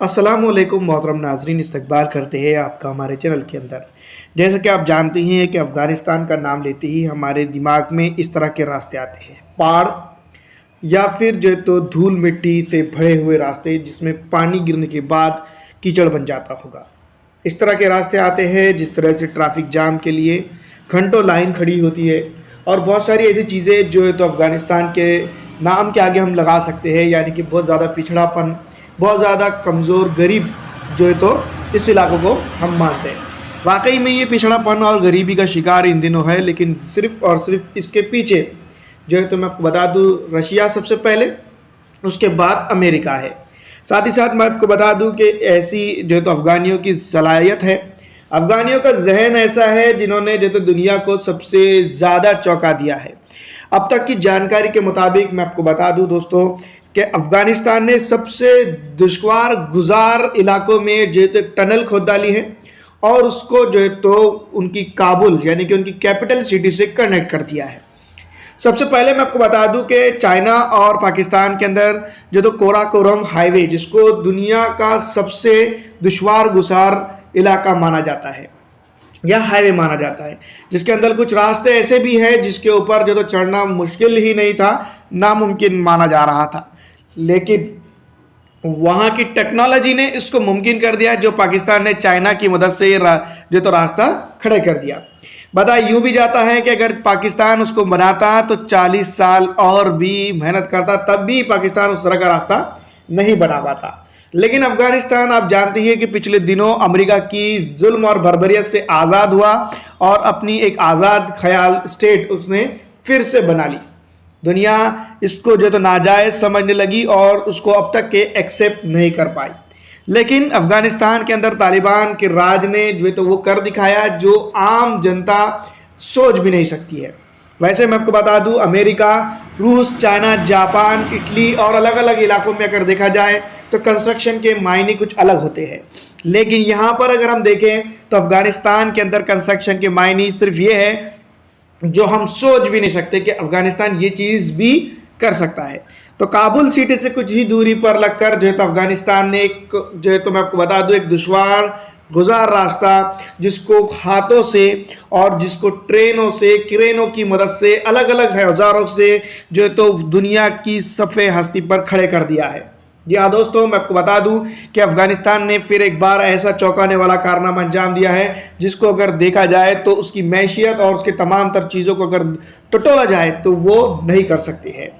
अस्सलामुअलैकुम मोहतरम नाजरीन, इस्तकबाल करते हैं आपका हमारे चैनल के अंदर। जैसा कि आप जानते हैं कि अफ़गानिस्तान का नाम लेते ही हमारे दिमाग में इस तरह के रास्ते आते हैं, पहाड़ या फिर जो है तो धूल मिट्टी से भरे हुए रास्ते जिसमें पानी गिरने के बाद कीचड़ बन जाता होगा। इस तरह के रास्ते आते हैं जिस तरह से ट्रैफिक जाम के लिए घंटों लाइन खड़ी होती है और बहुत सारी ऐसी चीज़ें जो है तो अफ़गानिस्तान के नाम के आगे हम लगा सकते हैं, यानी कि बहुत ज़्यादा पिछड़ापन, बहुत ज़्यादा कमज़ोर गरीब जो है तो इस इलाकों को हम मानते हैं। वाकई में ये पिछड़ापन और गरीबी का शिकार इन दिनों है, लेकिन सिर्फ़ और सिर्फ इसके पीछे जो है तो मैं आपको बता दूँ, रशिया सबसे पहले, उसके बाद अमेरिका है। साथ ही साथ मैं आपको बता दूं कि ऐसी जो है तो अफ़गानियों की सलाहियत है, अफ़गानियों का जहन ऐसा है जिन्होंने जो तो दुनिया को सबसे ज़्यादा चौंका दिया है। अब तक की जानकारी के मुताबिक मैं आपको बता दूं दोस्तों कि अफ़गानिस्तान ने सबसे दुश्वार गुजार इलाकों में जो है तो एक टनल खोद डाली है और उसको जो है तो उनकी काबुल यानी कि उनकी कैपिटल सिटी से कनेक्ट कर दिया है। सबसे पहले मैं आपको बता दूं कि चाइना और पाकिस्तान के अंदर जो तो कोराकोरम हाईवे, जिसको दुनिया का सबसे दुश्वार गुसार इलाका माना जाता है या हाईवे माना जाता है, जिसके अंदर कुछ रास्ते ऐसे भी हैं जिसके ऊपर जो तो चढ़ना मुश्किल ही नहीं था, नामुमकिन माना जा रहा था, लेकिन वहाँ की टेक्नोलॉजी ने इसको मुमकिन कर दिया, जो पाकिस्तान ने चाइना की मदद से जो तो रास्ता खड़े कर दिया। बता यूं भी जाता है कि अगर पाकिस्तान उसको बनाता तो 40 साल और भी मेहनत करता, तब भी पाकिस्तान उस तरह का रास्ता नहीं बना पाता। लेकिन अफगानिस्तान आप जानते हैं कि पिछले दिनों अमेरिका की जुल्म और बर्बरियत से आज़ाद हुआ और अपनी एक आज़ाद ख्याल स्टेट उसने फिर से बना ली। दुनिया इसको जो तो नाजायज़ समझने लगी और उसको अब तक के एक्सेप्ट नहीं कर पाई, लेकिन अफ़गानिस्तान के अंदर तालिबान के राज ने जो है तो वो कर दिखाया जो आम जनता सोच भी नहीं सकती है। वैसे मैं आपको बता दूं, अमेरिका, रूस, चाइना, जापान, इटली और अलग अलग इलाकों में अगर देखा जाए तो कंस्ट्रक्शन के मायने कुछ अलग होते हैं, लेकिन यहाँ पर अगर हम देखें तो अफ़गानिस्तान के अंदर कंस्ट्रक्शन के मायने सिर्फ ये है जो हम सोच भी नहीं सकते कि अफ़गानिस्तान ये चीज़ भी कर सकता है। तो काबुल सिटी से कुछ ही दूरी पर लगकर जो है तो अफ़गानिस्तान ने एक जो है तो मैं आपको बता दूं एक दुश्वार गुजार रास्ता, जिसको हाथों से और जिसको ट्रेनों से, क्रेनों की मदद से, अलग अलग औजारों से जो है तो दुनिया की सफ़े हस्ती पर खड़े कर दिया है। जी हाँ दोस्तों, मैं आपको बता दूं कि अफ़गानिस्तान ने फिर एक बार ऐसा चौंकाने वाला कारनामा अंजाम दिया है जिसको अगर देखा जाए तो उसकी मैशियत और उसके तमाम तर चीज़ों को अगर टटोला जाए तो वो नहीं कर सकती है।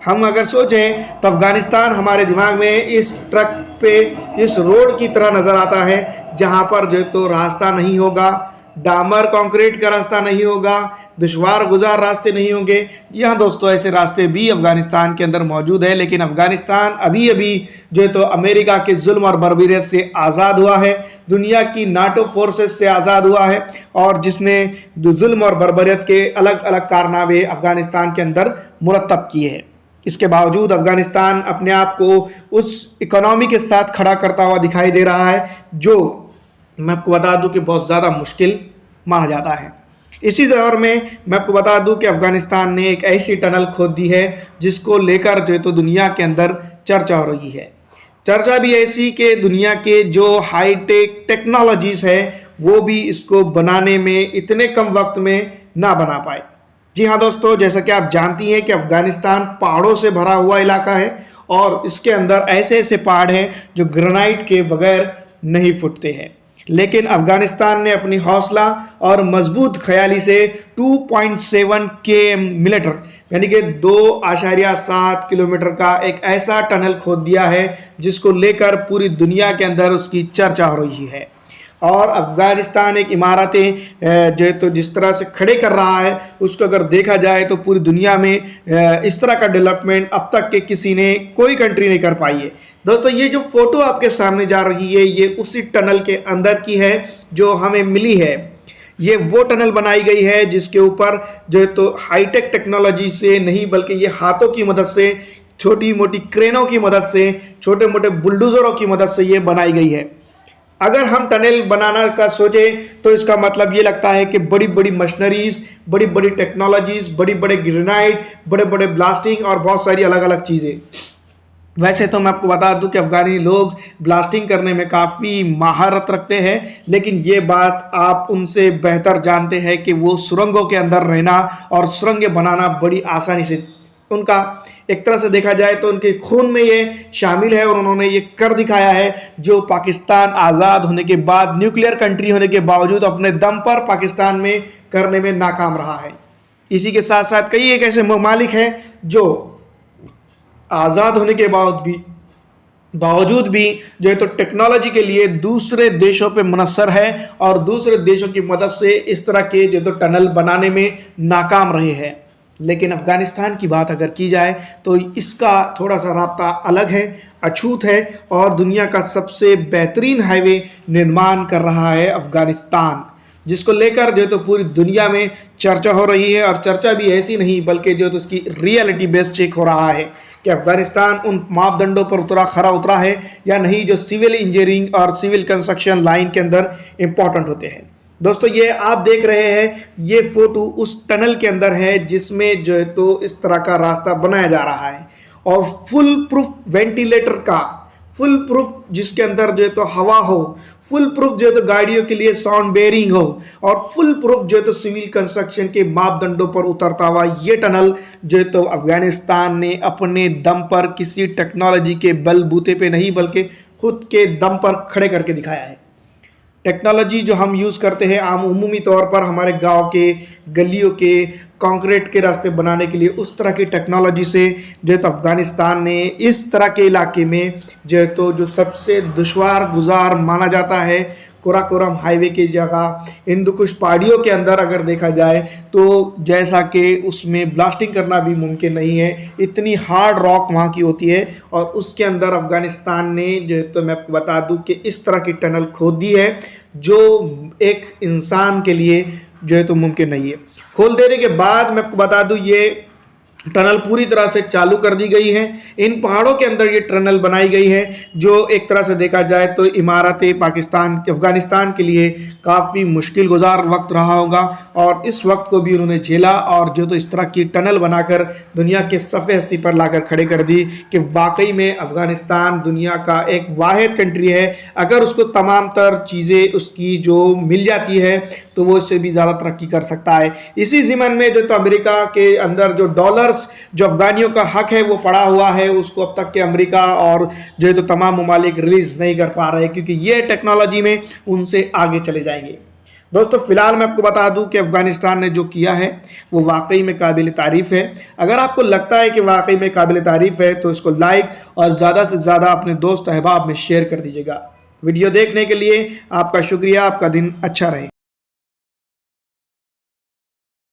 हम अगर सोचें तो अफ़गानिस्तान हमारे दिमाग में इस ट्रक पे, इस रोड की तरह नज़र आता है जहाँ पर जो तो रास्ता नहीं होगा, डामर कंक्रीट का रास्ता नहीं होगा, दुश्वार गुजार रास्ते नहीं होंगे। जी हाँ दोस्तों, ऐसे रास्ते भी अफ़गानिस्तान के अंदर मौजूद है, लेकिन अफ़गानिस्तान अभी अभी जो है तो अमेरिका के जुल्म और बर्बरियत से आज़ाद हुआ है, दुनिया की नाटो फोर्सेस से आज़ाद हुआ है और जिसने जुल्म और बर्बरियत के अलग अलग कारनामे अफ़गानिस्तान के अंदर मुरतब किए हैं। इसके बावजूद अफ़गानिस्तान अपने आप को उस इकोनॉमी के साथ खड़ा करता हुआ दिखाई दे रहा है जो मैं आपको बता दूं कि बहुत ज़्यादा मुश्किल माना जाता है। इसी दौर में मैं आपको बता दूं कि अफ़गानिस्तान ने एक ऐसी टनल खोद दी है जिसको लेकर जो है तो दुनिया के अंदर चर्चा हो रही है। चर्चा भी ऐसी कि दुनिया के जो हाईटेक टेक्नोलॉजीज़ है वो भी इसको बनाने में इतने कम वक्त में ना बना पाए। जी हाँ दोस्तों, जैसा कि आप जानती हैं कि अफ़गानिस्तान पहाड़ों से भरा हुआ इलाका है और इसके अंदर ऐसे ऐसे पहाड़ हैं जो ग्रेनाइट के बगैर नहीं फूटते हैं, लेकिन अफ़गानिस्तान ने अपनी हौसला और मजबूत ख्याली से 2.7 किलोमीटर यानी कि 2.7 किलोमीटर का एक ऐसा टनल खोद दिया है जिसको लेकर पूरी दुनिया के अंदर उसकी चर्चा हो रही है। और अफ़गानिस्तान एक इमारतें जो है तो जिस तरह से खड़े कर रहा है उसको अगर देखा जाए तो पूरी दुनिया में इस तरह का डेवलपमेंट अब तक के किसी ने, कोई कंट्री नहीं कर पाई है। दोस्तों, ये जो फोटो आपके सामने जा रही है ये उसी टनल के अंदर की है जो हमें मिली है। ये वो टनल बनाई गई है जिसके ऊपर जो है तो हाईटेक टेक्नोलॉजी से नहीं बल्कि ये हाथों की मदद से, छोटी मोटी क्रेनों की मदद से, छोटे मोटे बुलडोजरों की मदद से ये बनाई गई है। अगर हम टनल बनाना का सोचें तो इसका मतलब ये लगता है कि बड़ी बड़ी मशीनरीज, बड़ी बड़ी टेक्नोलॉजीज, बड़े बड़े ग्रेनाइट, बड़े बड़े ब्लास्टिंग और बहुत सारी अलग अलग चीज़ें। वैसे तो मैं आपको बता दूं कि अफ़गानी लोग ब्लास्टिंग करने में काफ़ी महारत रखते हैं, लेकिन ये बात आप उनसे बेहतर जानते हैं कि वो सुरंगों के अंदर रहना और सुरंगें बनाना बड़ी आसानी से उनका एक तरह से देखा जाए तो उनके खून में ये शामिल है और उन्होंने ये कर दिखाया है, जो पाकिस्तान आज़ाद होने के बाद न्यूक्लियर कंट्री होने के बावजूद अपने दम पर पाकिस्तान में करने में नाकाम रहा है। इसी के साथ साथ कई एक ऐसे ममालिक हैं जो आज़ाद होने के बावजूद भी जो है तो टेक्नोलॉजी के लिए दूसरे देशों पे मुनस्सर है और दूसरे देशों की मदद से इस तरह के जो तो टनल बनाने में नाकाम रहे हैं। लेकिन अफ़गानिस्तान की बात अगर की जाए तो इसका थोड़ा सा राब्ता अलग है, अछूत है और दुनिया का सबसे बेहतरीन हाईवे निर्माण कर रहा है अफ़गानिस्तान, जिसको लेकर जो तो पूरी दुनिया में चर्चा हो रही है। और चर्चा भी ऐसी नहीं बल्कि जो तो उसकी रियलिटी बेस्ड चेक हो रहा है कि अफ़गानिस्तान उन मापदंडों पर खरा उतरा है या नहीं जो सिविल इंजीनियरिंग और सिविल कंस्ट्रक्शन लाइन के अंदर इम्पॉर्टेंट होते हैं। दोस्तों ये आप देख रहे हैं, ये फोटो उस टनल के अंदर है जिसमें जो है तो इस तरह का रास्ता बनाया जा रहा है और फुल प्रूफ वेंटिलेटर का, फुल प्रूफ जिसके अंदर जो है तो हवा हो, फुल प्रूफ जो है तो गाड़ियों के लिए साउंड बेरिंग हो और फुल प्रूफ जो है तो सिविल कंस्ट्रक्शन के मापदंडों पर उतरता हुआ ये टनल जो है तो अफगानिस्तान ने अपने दम पर किसी टेक्नोलॉजी के बलबूते पे नहीं बल्कि खुद के दम पर खड़े करके दिखाया है। टेक्नोलॉजी जो हम यूज़ करते हैं आम उमूमी तौर पर हमारे गांव के गलियों के कंक्रीट के रास्ते बनाने के लिए, उस तरह की टेक्नोलॉजी से जो है तो अफ़गानिस्तान ने इस तरह के इलाके में जो है तो जो सबसे दुश्वार गुजार माना जाता है कोराकोरम हाईवे की जगह हिंदू कुश पहाड़ियों के अंदर अगर देखा जाए तो जैसा कि उसमें ब्लास्टिंग करना भी मुमकिन नहीं है, इतनी हार्ड रॉक वहाँ की होती है और उसके अंदर अफ़गानिस्तान ने जो है तो मैं आपको बता दूं कि इस तरह की टनल खोद दी है जो एक इंसान के लिए जो है तो मुमकिन नहीं है। खोल देने के बाद मैं आपको बता दूं ये टनल पूरी तरह से चालू कर दी गई है। इन पहाड़ों के अंदर ये टनल बनाई गई है जो एक तरह से देखा जाए तो इमारतें पाकिस्तान अफगानिस्तान के लिए काफ़ी मुश्किल गुजार वक्त रहा होगा और इस वक्त को भी उन्होंने झेला और जो तो इस तरह की टनल बनाकर दुनिया के सफ़े हस्ती पर लाकर खड़े कर दी कि वाकई में अफगानिस्तान दुनिया का एक वाहिद कंट्री है, अगर उसको तमाम तर चीज़ें उसकी जो मिल जाती है तो वो इससे भी ज़्यादा तरक्की कर सकता है। इसी ज़िमन में जो तो अमेरिका के अंदर जो डॉलर जो अफगानियों का हक है वो पड़ा हुआ है, उसको अब तक के अमेरिका और जो है तो तमाम ममालिक रिलीज नहीं कर पा रहे क्योंकि ये टेक्नोलॉजी में उनसे आगे चले जाएंगे। दोस्तों फिलहाल मैं आपको बता दूं कि अफगानिस्तान ने जो किया है वो वाकई में काबिल तारीफ़ है। अगर आपको लगता है कि वाकई में काबिल तारीफ़ है तो इसको लाइक और ज़्यादा से ज़्यादा अपने दोस्त अहबाब में शेयर कर दीजिएगा। वीडियो देखने के लिए आपका शुक्रिया, आपका दिन अच्छा रहे।